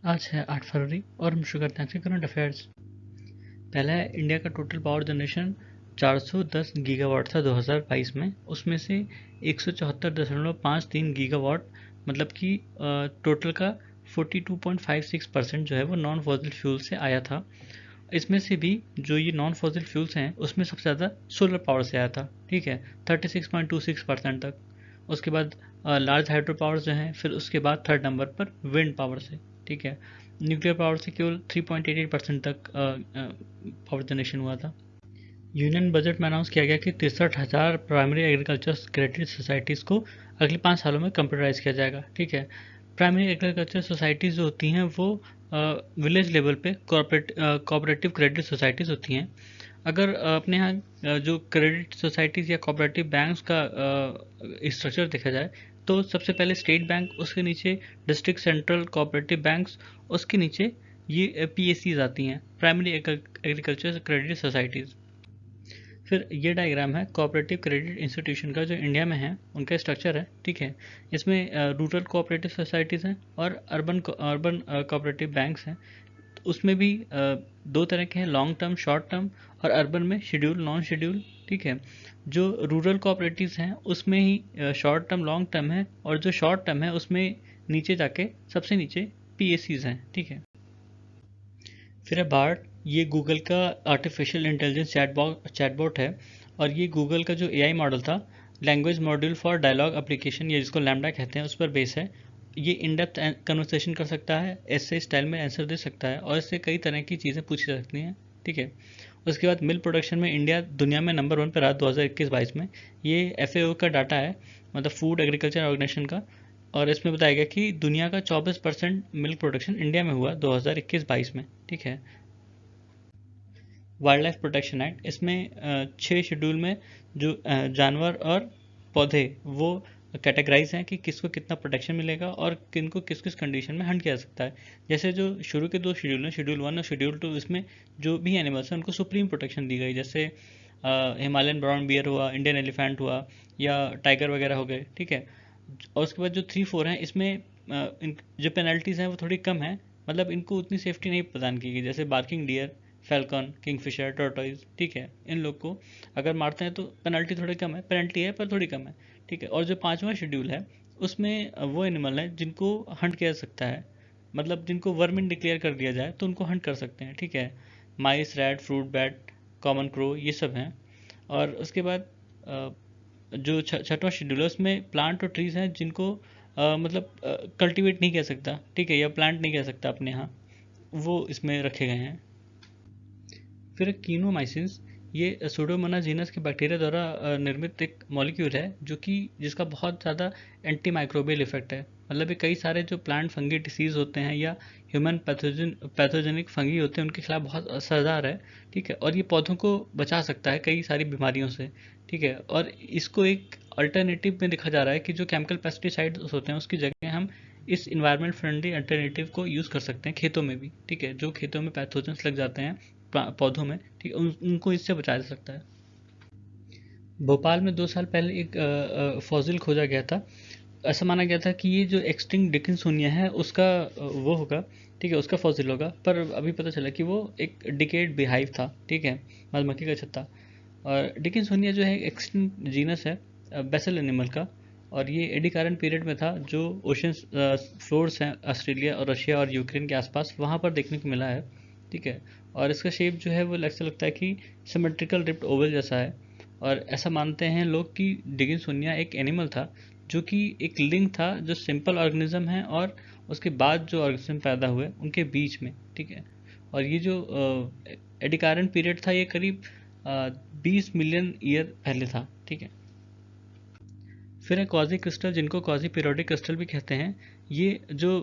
आज है 8 फरवरी और हम शुरू करते हैं आज के करंट अफेयर्स। पहला है, इंडिया का टोटल पावर जनरेशन 410 गीगावाट था 2022 में। उसमें से 174.53 गीगावाट मतलब कि टोटल का 42.56% जो है वो नॉन फॉसिल फ्यूल से आया था। इसमें से भी जो ये नॉन फॉसिल फ्यूल्स हैं उसमें सबसे ज़्यादा सोलर पावर से आया था, ठीक है, 36.26% तक। उसके बाद लार्ज हाइड्रो पावर जो हैं, फिर उसके बाद थर्ड नंबर पर विंड पावर से, ठीक है। न्यूक्लियर पावर से केवल 3.88% तक पावर जनरेशन हुआ था। यूनियन बजट में अनाउंस किया गया कि 63,000 प्राइमरी एग्रीकल्चर क्रेडिट सोसाइटीज़ को अगले 5 सालों में कंप्यूटराइज किया जाएगा, ठीक है। प्राइमरी एग्रीकल्चर सोसाइटीज़ जो होती हैं वो विलेज लेवल पे कोऑपरेटिव क्रेडिट सोसाइटीज़ होती हैं। अगर अपने यहाँ जो क्रेडिट सोसाइटीज़ या कोऑपरेटिव बैंक्स का स्ट्रक्चर देखा जाए तो सबसे पहले स्टेट बैंक, उसके नीचे डिस्ट्रिक्ट सेंट्रल कोऑपरेटिव बैंक्स, उसके नीचे ये पीएसीज आती हैं, प्राइमरी एग्रीकल्चर क्रेडिट सोसाइटीज़। फिर ये डायग्राम है कोऑपरेटिव क्रेडिट इंस्टीट्यूशन का जो इंडिया में है, उनका स्ट्रक्चर है, ठीक है। इसमें रूरल कोऑपरेटिव सोसाइटीज़ हैं और अर्बन कोऑपरेटिव बैंक्स हैं। तो उसमें भी दो तरह के हैं, लॉन्ग टर्म शॉर्ट टर्म, और अर्बन में शेड्यूल नॉन शेड्यूल, ठीक है। जो रूरल कोऑपरेटिव्स हैं उसमें ही शॉर्ट टर्म लॉन्ग टर्म है, और जो शॉर्ट टर्म है उसमें नीचे जाके सबसे नीचे पीएसीज हैं, ठीक है। फिर है बार्ड, ये गूगल का आर्टिफिशियल इंटेलिजेंस चैटबॉट है, और ये गूगल का जो एआई मॉडल था, language module for dialogue application, ये जिसको लैम्डा कहते हैं, उस पर बेस है। ये इन डेप्थ कन्वर्सेशन कर सकता है, ऐसे स्टाइल में आंसर दे सकता है, और इससे कई तरह की चीज़ें पूछी जा सकती हैं, ठीक है। उसके बाद मिल्क प्रोडक्शन में इंडिया दुनिया में नंबर 1 पर रहा 2021-22 में। ये एफएओ का डाटा है, मतलब फूड एग्रीकल्चर ऑर्गेनाइजेशन का, और इसमें बताया गया कि दुनिया का 24% मिल्क प्रोडक्शन इंडिया में हुआ 2021-22 में, ठीक है। वाइल्ड लाइफ प्रोटेक्शन एक्ट, इसमें 6 शेड्यूल में जो जानवर और पौधे वो कैटेगराइज हैं कि किसको कितना प्रोटेक्शन मिलेगा और किनको किस किस कंडीशन में हंट किया जा सकता है। जैसे जो शुरू के 2 शेड्यूल हैं, शेड्यूल 1 और शेड्यूल 2, इसमें जो भी एनिमल्स हैं उनको सुप्रीम प्रोटेक्शन दी गई, जैसे हिमालयन ब्राउन बियर हुआ, इंडियन एलिफेंट हुआ, या टाइगर वगैरह हो गए, ठीक है। और उसके बाद जो 3-4 हैं, इसमें जो पेनल्टीज़ हैं वो थोड़ी कम है, मतलब इनको उतनी सेफ्टी नहीं प्रदान की गई, जैसे barking deer, falcon, Kingfisher, tortoise, ठीक है। इन लोग को अगर मारते हैं तो पेनल्टी थोड़ी कम है, पेनल्टी है पर थोड़ी कम है, ठीक है। और जो 5वां शेड्यूल है उसमें वो एनिमल हैं जिनको हंट किया जा सकता है, मतलब जिनको वर्मिन डिक्लेयर कर दिया जाए तो उनको हंट कर सकते हैं, ठीक है। Mice, rat, fruit bat, common crow, ये सब हैं। और उसके बाद जो 6वां शेड्यूल है उसमें प्लांट और ट्रीज हैं जिनको मतलब कल्टीवेट नहीं कह सकता, ठीक है, या प्लांट नहीं कह सकता अपने यहाँ, वो इसमें रखे गए हैं। फिर कीनोमाइसिन्स, ये सुडोमोनास जीनस के बैक्टीरिया द्वारा निर्मित एक मॉलिक्यूल है जो कि जिसका बहुत ज़्यादा एंटी माइक्रोबियल इफेक्ट है, मतलब ये कई सारे जो प्लांट फंगी डिसीज़ होते हैं या ह्यूमन पैथोजेनिक फंगी होते हैं उनके खिलाफ बहुत असरदार है, ठीक है। और ये पौधों को बचा सकता है कई सारी बीमारियों से, ठीक है। और इसको एक अल्टरनेटिव में देखा जा रहा है कि जो केमिकल पेस्टिसाइड्स होते हैं उसकी जगह हम इस इन्वायरमेंट फ्रेंडली अल्टरनेटिव को यूज़ कर सकते हैं खेतों में भी, ठीक है। जो खेतों में पैथोजेंस लग जाते हैं पौधों में, ठीक है, उनको इससे बचाया जा सकता है। भोपाल में 2 साल पहले एक फॉसिल खोजा गया था। ऐसा माना गया था कि ये जो एक्सटिंक्ट डिकिन्सोनिया है उसका वो होगा, ठीक है, उसका फॉसिल होगा, पर अभी पता चला कि वो एक डिकेड बिहाइव था, ठीक है, मधुमक्खी का छत्ता। और डिकिन्सोनिया जो है एक्सटिंक्ट जीनस है बेसल एनिमल का, और ये एडी करंट पीरियड में था, जो ओशन फ्लोर्स हैं ऑस्ट्रेलिया और रशिया और यूक्रेन के आसपास, वहाँ पर देखने को मिला है, ठीक है। और इसका शेप जो है वो ऐसा लगता है कि सिमेट्रिकल रिप्ट ओवल जैसा है। और ऐसा मानते हैं लोग कि डिकिन्सोनिया एक एनिमल था जो कि एक लिंक था जो सिंपल ऑर्गेनिज्म है और उसके बाद जो ऑर्गेनिज्म पैदा हुए उनके बीच में, ठीक है। और ये जो एडिकारन पीरियड था ये करीब 20 मिलियन ईयर पहले था, ठीक है। फिर है क्वाजी क्रिस्टल, जिनको क्वाजी पीरियोडिक क्रिस्टल भी कहते हैं। ये जो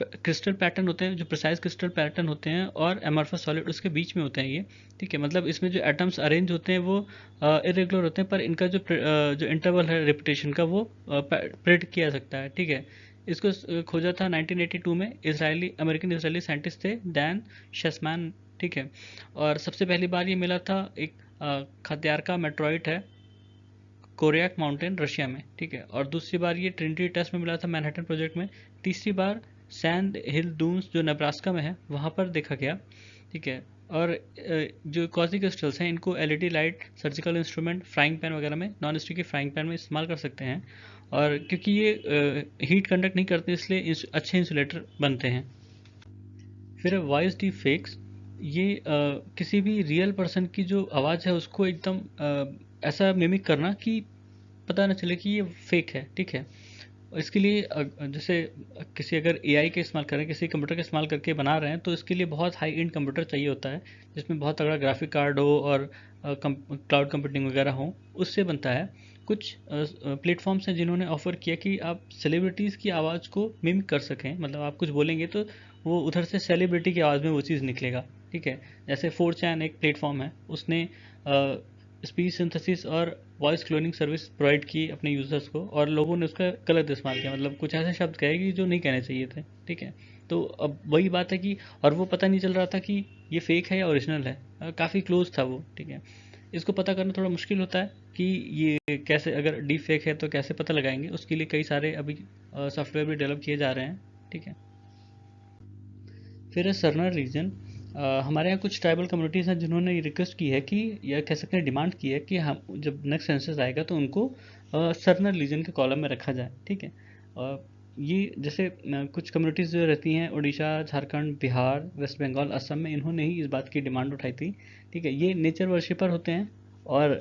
क्रिस्टल पैटर्न होते हैं, जो प्रिसाइज क्रिस्टल पैटर्न होते हैं और एमॉर्फस सॉलिड उसके बीच में होते हैं ये, ठीक है। मतलब इसमें जो एटम्स अरेंज होते हैं वो इरेगुलर होते हैं, पर इनका जो इंटरवल है रिपीटेशन का वो प्रेडिक्ट किया जा सकता है, ठीक है। इसको खोजा था 1982 में, अमेरिकन इसराइली साइंटिस्ट थे डैन शेसमैन, ठीक है। और सबसे पहली बार ये मिला था एक खत्यार मेट्रॉइड है, कोरियाक माउंटेन रशिया में, ठीक है। और दूसरी बार ये ट्रिनिटी टेस्ट में मिला था मैनहट्टन प्रोजेक्ट में। तीसरी बार सैंड हिल डून्स जो नेब्रास्का में है वहाँ पर देखा गया। ठीक है, और जो क्वाजी क्रिस्टल्स हैं इनको LED light, surgical instrument, frying pan वगैरह में, नॉन स्टिकी फ्राइंग पैन में इस्तेमाल कर सकते हैं, और क्योंकि ये हीट कंडक्ट नहीं करते इसलिए अच्छे इंसुलेटर बनते हैं। फिर वॉइस डीप फेक्स, ये किसी भी रियल पर्सन की जो आवाज़ है उसको एकदम ऐसा मिमिक करना कि पता ना चले कि ये फेक है। ठीक है, इसके लिए जैसे किसी अगर एआई का इस्तेमाल करें, किसी कंप्यूटर का इस्तेमाल करके बना रहे हैं तो इसके लिए बहुत हाई एंड कंप्यूटर चाहिए होता है जिसमें बहुत तगड़ा ग्राफिक कार्ड हो और क्लाउड कंप्यूटिंग वगैरह हो, उससे बनता है। कुछ प्लेटफॉर्म्स हैं जिन्होंने ऑफर किया कि आप सेलिब्रिटीज़ की आवाज़ को मिमिक कर सकें, मतलब आप कुछ बोलेंगे तो वो उधर से सेलिब्रिटी की आवाज़ में वो चीज़ निकलेगा। ठीक है, जैसे 4chan एक प्लेटफॉर्म है, उसने स्पीच सिंथेसिस और वॉइस क्लोनिंग सर्विस प्रोवाइड की अपने यूज़र्स को, और लोगों ने उसका गलत इस्तेमाल किया, मतलब कुछ ऐसे शब्द कहे कि जो नहीं कहने चाहिए थे। ठीक है, तो अब वही बात है कि और वो पता नहीं चल रहा था कि ये फेक है या ओरिजिनल है, काफ़ी क्लोज था वो। ठीक है, इसको पता करना थोड़ा मुश्किल होता है कि ये कैसे, अगर डीप फेक है तो कैसे पता लगाएंगे, उसके लिए कई सारे अभी सॉफ्टवेयर भी डेवलप किए जा रहे हैं। ठीक है, फिर है सर्नर रीजन। हमारे यहाँ कुछ ट्राइबल कम्युनिटीज़ हैं जिन्होंने ये रिक्वेस्ट की है कि, या कह सकते हैं डिमांड की है कि हम जब नेक्स्ट सेंसस आएगा तो उनको सर्नर रीजन के कॉलम में रखा जाए। ठीक है, ये जैसे कुछ कम्युनिटीज़ जो रहती हैं उड़ीसा, झारखंड, बिहार, वेस्ट बंगाल, असम में, इन्होंने ही इस बात की डिमांड उठाई थी। ठीक है, ये नेचर वर्शिपर होते हैं और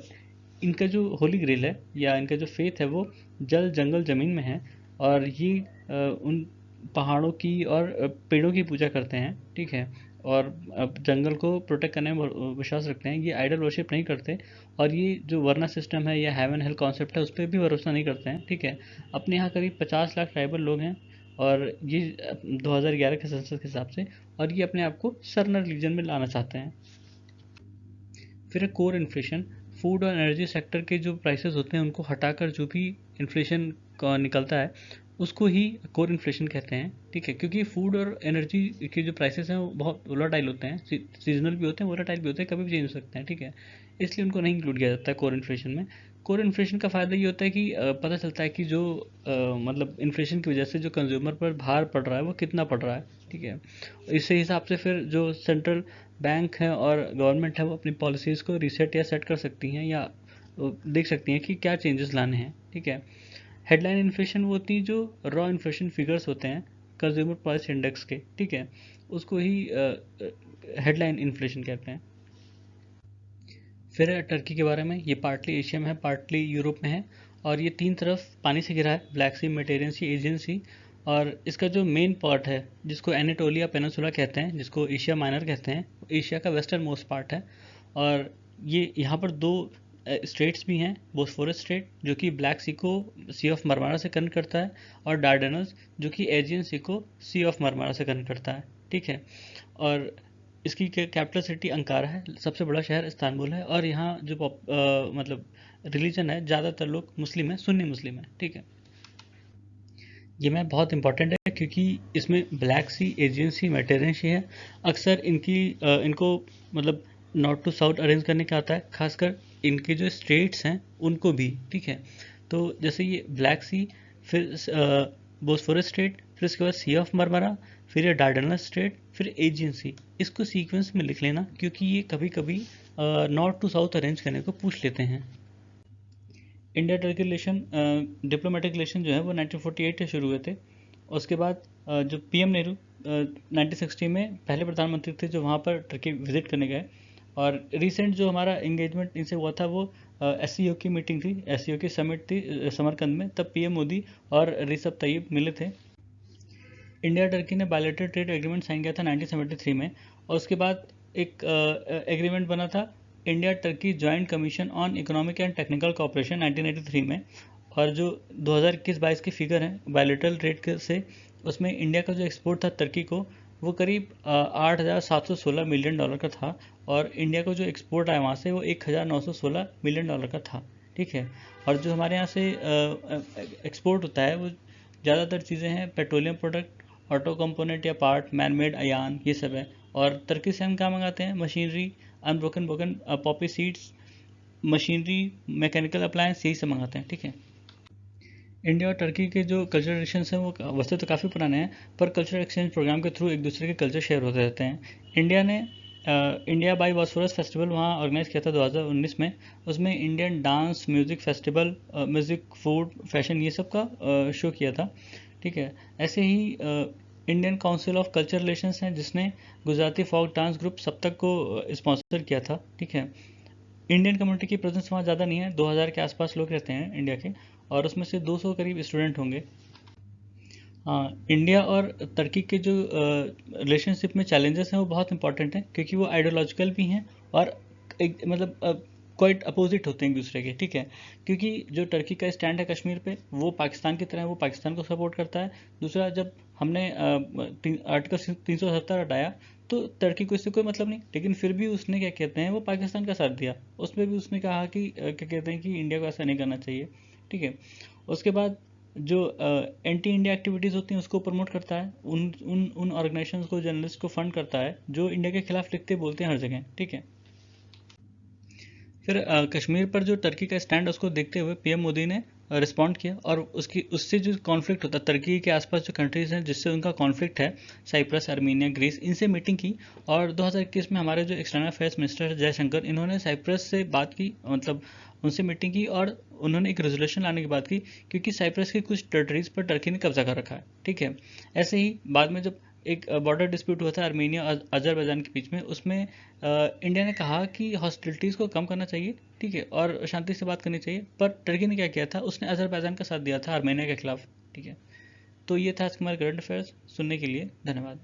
इनका जो होली ग्रेल है या इनका जो फेथ है वो जल, जंगल, ज़मीन में है, और ये उन पहाड़ों की और पेड़ों की पूजा करते हैं। ठीक है, और जंगल को प्रोटेक्ट करने में विश्वास रखते हैं। ये आइडल वर्शिप नहीं करते, और ये जो वर्ना सिस्टम है या हेवन हेल कॉन्सेप्ट है उस पर भी भरोसा नहीं करते हैं। ठीक है, अपने यहाँ करीब 50 लाख ट्राइबल लोग हैं, और ये 2011 के सेंसस के हिसाब से, और ये अपने आप को सर्नर रीजन में लाना चाहते हैं। फिर कोर इन्फ्लेशन, फूड और एनर्जी सेक्टर के जो प्राइसेस होते हैं उनको हटाकर जो भी इन्फ्लेशन निकलता है उसको ही कोर इन्फ्लेशन कहते हैं। ठीक है, क्योंकि फूड और एनर्जी के जो प्राइसेस हैं वो बहुत वोलाटाइल होते हैं, सीजनल भी होते हैं, वोलाटाइल भी होते हैं, कभी भी चेंज हो सकते हैं। ठीक है, इसलिए उनको नहीं इंक्लूड किया जाता है कोर इन्फ्लेशन में। कोर इन्फ्लेशन का फ़ायदा ये होता है कि पता चलता है कि जो मतलब इन्फ्लेशन की वजह से जो कंज्यूमर पर भार पड़ रहा है वो कितना पड़ रहा है। ठीक है, इसी हिसाब से फिर जो सेंट्रल बैंक है और गवर्नमेंट है वो अपनी पॉलिसीज़ को रीसेट या सेट कर सकती हैं, या देख सकती हैं कि क्या चेंजेस लाने हैं। ठीक है, हेडलाइन इन्फ्लेशन वो होती है जो रॉ इन्फ्लेशन फिगर्स होते हैं कंज्यूमर प्राइस इंडेक्स के। ठीक है, उसको ही हेडलाइन इन्फ्लेशन कहते हैं। फिर है टर्की के बारे में, ये पार्टली एशिया में है, पार्टली यूरोप में है, और ये तीन तरफ पानी से घिरा है, ब्लैक सी, मेडिटेरियन सी, एशियन सी। और इसका जो मेन पार्ट है जिसको एनाटोलिया पेनिनसुला कहते हैं, जिसको एशिया माइनर कहते हैं, एशिया का वेस्टर्न मोस्ट पार्ट है। और ये यहाँ पर दो स्टेट्स भी हैं, बोस्फोरस स्टेट जो कि ब्लैक सी को सी ऑफ मरमारा से कनेक्ट करता है, और डार्डेनल्स जो कि एजियन सी को सी ऑफ मरमारा से कनेक्ट करता है। ठीक है, और इसकी कैपिटल सिटी अंकारा है, सबसे बड़ा शहर इस्तांबुल है, और यहाँ जो मतलब रिलीजन है, ज़्यादातर लोग मुस्लिम है, सुन्नी मुस्लिम है। ठीक है, ये मैप बहुत इंपॉर्टेंट है क्योंकि इसमें ब्लैक सी, एजियन सी, मेडिटेरियन सी है। अक्सर इनको मतलब नॉर्थ टू साउथ अरेंज करने का आता है, खासकर इनके जो स्टेट्स हैं उनको भी। ठीक है, तो जैसे ये ब्लैक सी, फिर बोस्फोरस स्टेट, फिर उसके बाद सी ऑफ मरमरा, फिर ये डार्डेनल्स स्टेट, फिर एजियन सी। इसको सीक्वेंस में लिख लेना क्योंकि ये कभी कभी नॉर्थ टू साउथ अरेंज करने को पूछ लेते हैं। India Turkey relation, diplomatic relation जो है वो 1948 से शुरू हुए थे। उसके बाद जो पीएम नेहरू 1960 में पहले प्रधानमंत्री थे जो वहाँ पर टर्की विजिट करने गए, और रिसेंट जो हमारा इंगेजमेंट इनसे हुआ था वो एससीओ की मीटिंग थी, एससीओ की समिट थी समरकंद में, तब पीएम मोदी और रिसेप तैयब मिले थे। इंडिया टर्की ने बायलैटरल ट्रेड एग्रीमेंट साइन किया था 1973 में, और उसके बाद एक एग्रीमेंट बना था India Turkey joint commission on economic and technical cooperation 1983 में। और जो 2021-22 की फिगर है बायलैटरल ट्रेड से, उसमें इंडिया का जो एक्सपोर्ट था टर्की को वो करीब $8,716 मिलियन का था, और इंडिया को जो एक्सपोर्ट आया वहाँ से वो $1,916 मिलियन का था। ठीक है, और जो हमारे यहाँ से एक्सपोर्ट होता है वो ज़्यादातर चीज़ें हैं पेट्रोलियम प्रोडक्ट, ऑटो कंपोनेंट या पार्ट, मैनमेड अयान, ये सब है। और टर्की से हम क्या मंगाते हैं? Machinery, unbroken broken Poppy seeds, machinery, mechanical appliance, यही सब मंगाते हैं। ठीक है, इंडिया और टर्की के जो कल्चरल रिलेशंस हैं वो वैसे तो काफ़ी पुराने हैं, पर कल्चरल एक्सचेंज प्रोग्राम के थ्रू एक दूसरे के कल्चर शेयर होते रहते हैं। इंडिया ने इंडिया बाई बॉस्फोरस फेस्टिवल वहाँ ऑर्गेनाइज किया था 2019 में। उसमें Indian dance, music festival, music, food, fashion, ये सब का शो किया था। ठीक है। ऐसे ही Indian council of culture relations है जिसने गुजराती फोक डांस ग्रुप सप्तक को स्पॉन्सर किया था। ठीक है। इंडियन कम्युनिटी की प्रेजेंस वहाँ ज़्यादा नहीं है, 2000 के आसपास लोग रहते हैं इंडिया के, और उसमें से 200 करीब स्टूडेंट होंगे। हाँ, इंडिया और तुर्की के जो रिलेशनशिप में चैलेंजेस हैं वो बहुत इंपॉर्टेंट हैं, क्योंकि वो आइडियोलॉजिकल भी हैं और एक मतलब क्वाइट अपोजिट होते हैं एक दूसरे के। ठीक है। क्योंकि जो तुर्की का स्टैंड है कश्मीर पे, वो पाकिस्तान की तरह है, वो पाकिस्तान को सपोर्ट करता है। दूसरा, जब हमने आर्टिकल 370 हटाया तो तुर्की को इससे कोई मतलब नहीं, लेकिन फिर भी उसने क्या कहते हैं वो पाकिस्तान का साथ दिया। उसमें भी उसने कहा कि क्या कहते हैं कि इंडिया को ऐसा नहीं करना चाहिए। ठीक है। उसके बाद जो एंटी इंडिया एक्टिविटीज़ होती हैं उसको प्रमोट करता है, उन उन उन ऑर्गेनाइजेशंस को, जर्नलिस्ट को फंड करता है जो इंडिया के खिलाफ लिखते बोलते हैं हर जगह। ठीक है। फिर कश्मीर पर जो तुर्की का स्टैंड उसको देखते हुए पीएम मोदी ने रिस्पॉन्ड किया, और उससे जो कॉन्फ्लिक्ट होता है तुर्की के आसपास जो कंट्रीज हैं जिससे उनका कॉन्फ्लिक्ट है, साइप्रस, आर्मीनिया, ग्रीस, इनसे मीटिंग की। और 2021 में हमारे जो एक्सटर्नल अफेयर्स मिनिस्टर जयशंकर, इन्होंने साइप्रस से बात की, मतलब उनसे मीटिंग की, और उन्होंने एक रेजोल्यूशन लाने की बात की, क्योंकि साइप्रस के कुछ टेरिटरीज पर टर्की ने कब्जा कर रखा है। ठीक है। ऐसे ही बाद में जब एक बॉर्डर डिस्प्यूट हुआ था आर्मीनिया और अजरबैजान के बीच में, उसमें इंडिया ने कहा कि हॉस्टिलिटीज़ को कम करना चाहिए। ठीक है। और शांति से बात करनी चाहिए, पर टर्की ने क्या किया था, उसने अजरबैजान का साथ दिया था आर्मेनिया के खिलाफ। ठीक है। तो ये था आज हमारे करंट अफेयर्स। सुनने के लिए धन्यवाद।